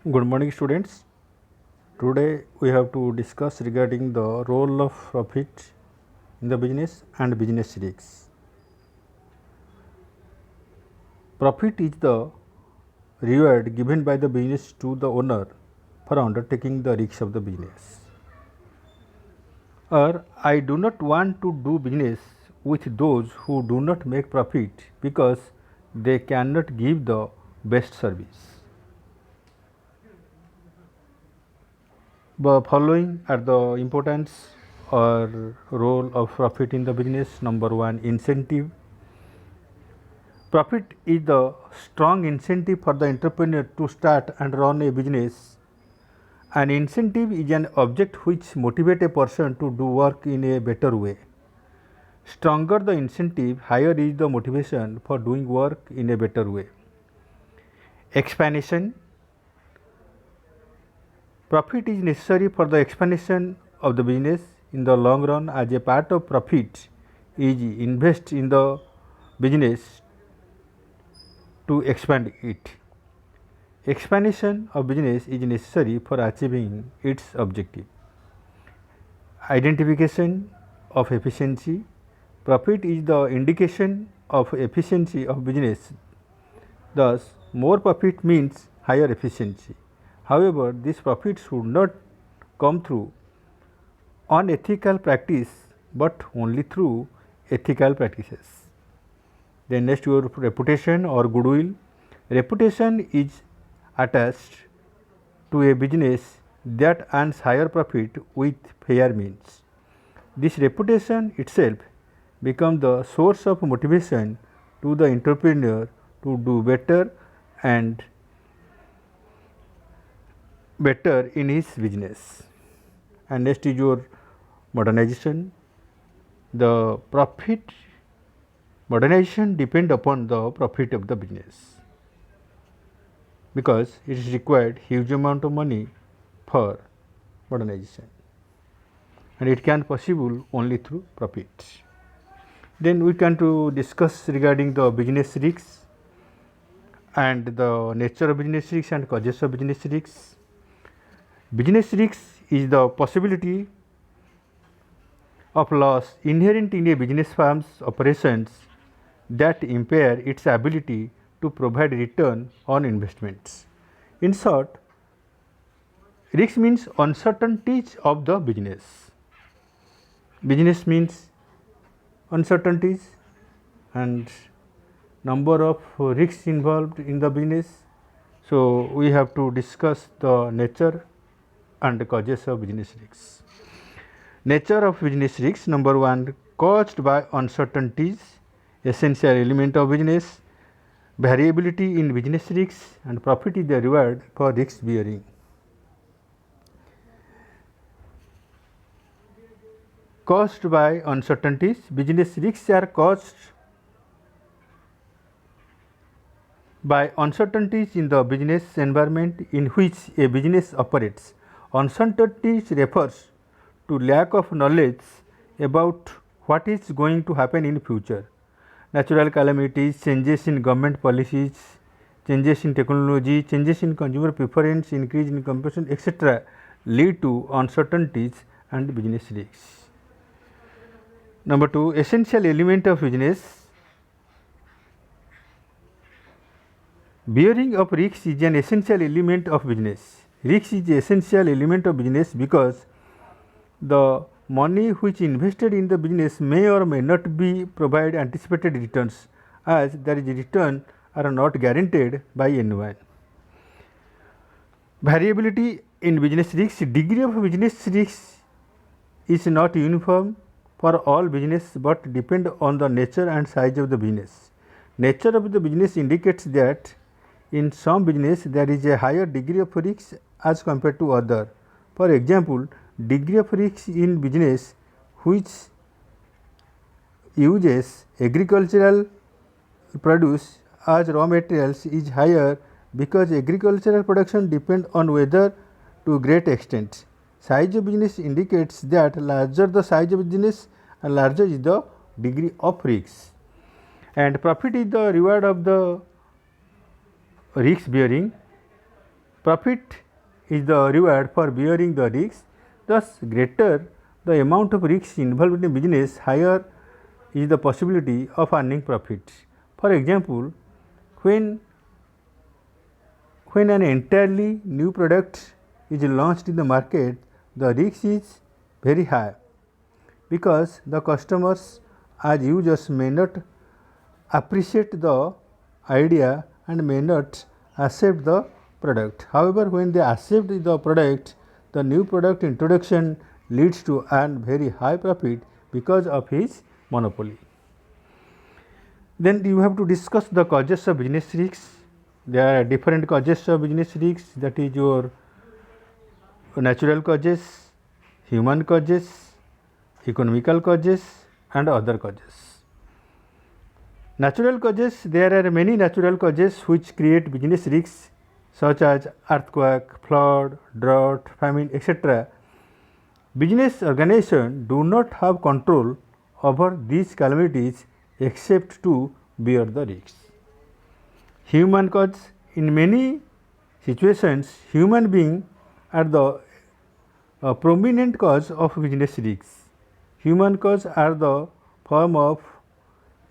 Good morning, students. Today we have to discuss regarding the role of profit in the business and business risks. Profit is the reward given by the business to the owner for undertaking the risks of the business. Or I do not want to do business with those who do not make profit because they cannot give the best service. The following are the importance or role of profit in the business. Number one, incentive. Profit is the strong incentive for the entrepreneur to start and run a business. An incentive is an object which motivates a person to do work in a better way. Stronger the incentive, higher is the motivation for doing work in a better way. Expansion. Profit is necessary for the expansion of the business in the long run. As a part of profit is invest in the business to expand it. Expansion of business is necessary for achieving its objective. Identification of efficiency. Profit is the indication of efficiency of business. Thus, more profit means higher efficiency. However, this profit should not come through unethical practice, but only through ethical practices. Then next, your reputation or goodwill. Reputation is attached to a business that earns higher profit with fair means. This reputation itself becomes the source of motivation to the entrepreneur to do better and better in his business. And next is your modernization. The profit modernization depend upon the profit of the business because it is required huge amount of money for modernization, and it can possible only through profit. Then we can to discuss regarding the business risks and the nature of business risks and causes of business risks. Business risks is the possibility of loss inherent in a business firm's operations that impair its ability to provide return on investments. In short, risk means uncertainties of the business. Business means uncertainties and number of risks involved in the business. So, we have to discuss the nature and causes of business risks. Nature of business risks. Number one, caused by uncertainties, essential element of business. Variability in business risks and profit is the reward for risk bearing. Caused by uncertainties, business risks are caused by uncertainties in the business environment in which a business operates. Uncertainties refers to lack of knowledge about what is going to happen in future. Natural calamities, changes in government policies, changes in technology, changes in consumer preference, increase in competition, etc. lead to uncertainties and business risks. Number two, essential element of business. Bearing of risks is an essential element of business. Risk is essential element of business because the money which invested in the business may or may not be provide anticipated returns, as there is return are not guaranteed by anyone. Variability in business risks. Degree of business risks is not uniform for all business but depend on the nature and size of the business. Nature of the business indicates that in some business there is a higher degree of risk as compared to other. For example, degree of risk in business which uses agricultural produce as raw materials is higher because agricultural production depend on weather to a great extent. Size of business indicates that larger the size of business and larger is the degree of risk, and profit is the reward of the risk bearing. Profit is the reward for bearing the risk. Thus, greater the amount of risk involved in business, higher is the possibility of earning profit. For example, when an entirely new product is launched in the market, the risk is very high because the customers as users may not appreciate the idea and may not accept the product. However, when they accept the product, the new product introduction leads to earn very high profit because of his monopoly. Then you have to discuss the causes of business risks. There are different causes of business risks, that is your natural causes, human causes, economical causes and other causes. Natural causes, there are many natural causes which create business risks such as earthquake, flood, drought, famine, etc. Business organizations do not have control over these calamities except to bear the risks. Human cause, in many situations, human beings are the prominent cause of business risks. Human cause are the form of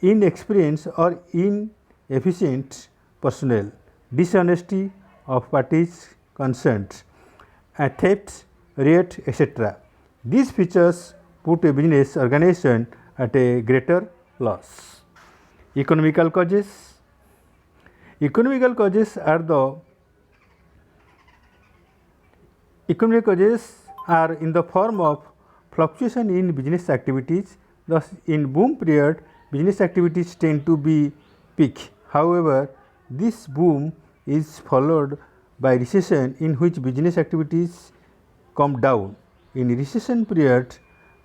inexperienced or inefficient personnel, dishonesty of parties concerned, theft, riot, etc. These features put a business organization at a greater loss. Economical causes. Economical causes are in the form of fluctuation in business activities. Thus, in boom period, business activities tend to be peak. However, this boom is followed by recession in which business activities come down. In recession period,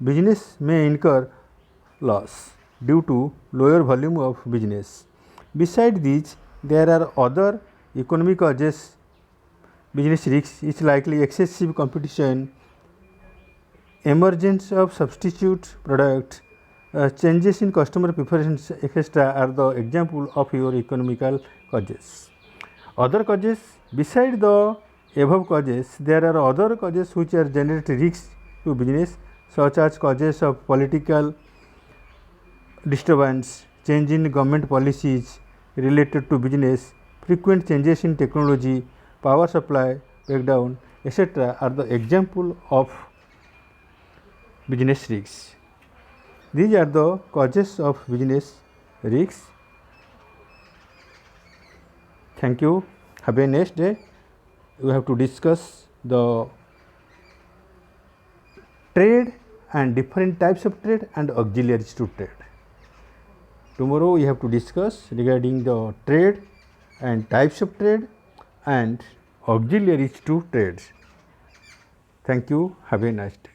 business may incur loss due to lower volume of business. Besides these, there are other economic causes business risks. Is likely excessive competition, emergence of substitute product, changes in customer preference, etc. are the example of your economical causes. Other causes, beside the above causes, there are other causes which are generate risks to business, such as causes of political disturbance, change in government policies related to business, frequent changes in technology, power supply breakdown, etc. are the example of business risks. These are the causes of business risks. Thank you. Have a nice day. We have to discuss the trade and different types of trade and auxiliaries to trade. Tomorrow we have to discuss regarding the trade and types of trade and auxiliaries to trade. Thank you. Have a nice day.